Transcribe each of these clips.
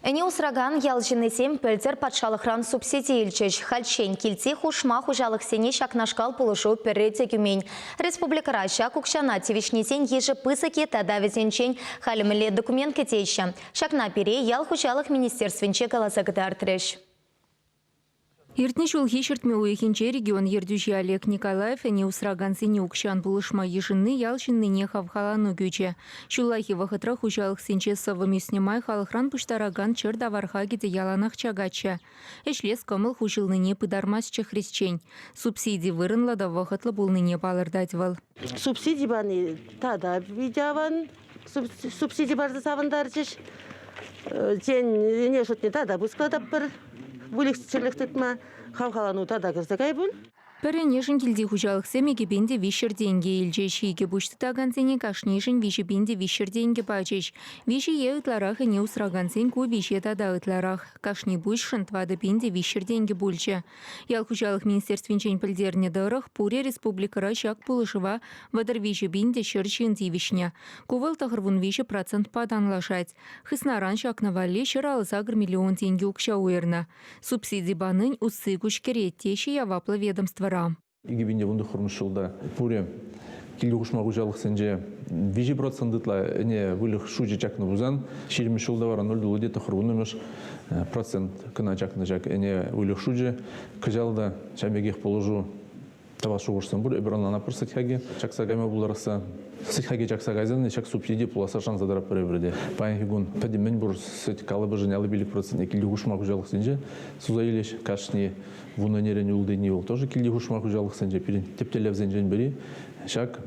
Әне усраган ялжынесем пөлдер патшалықран субсидий илчеш. Хальчен килти хушма хужалық сене шакнашкал полышу перреде гюмень. Республикара шак укшана тивишнесен ежі пысыке тадавезенчен халіміле документ кетейші. Шакна пере ял хужалық министерственче галазагыда артреш. Иртне жолги шертме уехинче регион ердюжи Олег Николаев әне усраган сене укшан булышма ежінны ялшынны не хавхалану гюче. Шулахи вахытра хужалық сенче савыми снимай халықран пуштараган чыр даварха гиде яланах чагача. Эшлес кымыл хужылны не пыдармасчы хрисчень. Субсидий вырынлада вахытлы булны не балырдатвал. Субсидий баны тада видяван, субсидий барды савындарчыш. Тен не шутне тада бускадап бір. Бүліксічерлік тұтма қавқалану тада кірсекай бұл. Перенешін келді хужалық семеге бенде вишер денге елже шейге бұшты тағансене кашнешін виші бенде вишер денге бачеш. Виші е ұтларақ әне ұсырағансен ку виші тада ұтларақ. Кашни бұшшын твады бенде вишер денге бұлчы. Ял хужалық министерственчен пілдеріне дұрық пуре республикара шак пулышыва вадыр виші бенде шыршын зивишня. Кувал тағырвун виші процент паданлашать. Хыснаран шак навалли шыр алысагыр миллион денге ұқша уерна. Субсидий банын ұсы күшкерет теші яваплы ведомство. Игибинде вунды хурмышылда пуре килди кушма кужалык сенже 20% не вылых шужи чакны бузан 20 жылда бара 0 где-то хурунумыш процент кына чакны жак не вылых шужи кыжалда чамегих положу таваш угурсан бур эбранана пырсытхаги чаксагаме буларса сытхаги чаксагайзан чак субсидий пласа шанс задарап беребирде паягун падимен бур сыт калыбы жыняли билик процент килди кушма кужалык сенже сузайлеш кашни вунанерен улдени ол тоже килди кушма кужалык сенже пирин тептелев зенжен бери шак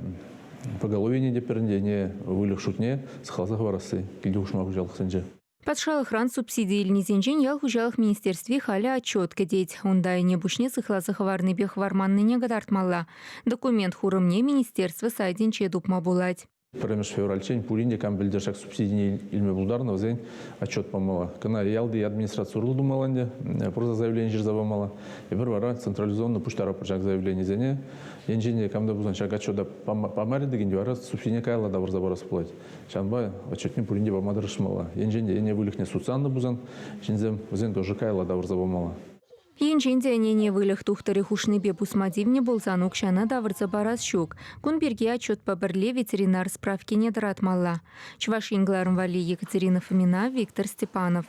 по голове не депернде не вылых шутне схалзах барасы килди кушма кужалык сенже. Патшалықран субсидий илнезенчен ял хужалық министерстве халі отчет кедет. Ондай не бушне сыхлазы хварны бех варманны не гадартмалла. Документ хурымне министерство сайденче дупма булать. Премеш февральчен пуринде кам билдершак субсидийный илме булдарна зен отчет помала. Кана ялды администрация урлу думаланде просто заявление жирзавамала. И первара централизованно пуштара пачак заявление зене. Енжене камда бузан шак отчета помарин дегенде вара субсидия кайла да варзабарас платить. Шанба отчетне пуринде помадрышмала. Енжене ене вылихне суцанды бузан. Шинзем зен тоже кайла да варзабамала. Енженде не вылых тухтары хушны бе пусмадивне болсан укшана давырца барас щук. Кун берге отчет по берле ветеринар справки не дратмалла. Чувашингларм вали Екатерина Фомина, Виктор Степанов.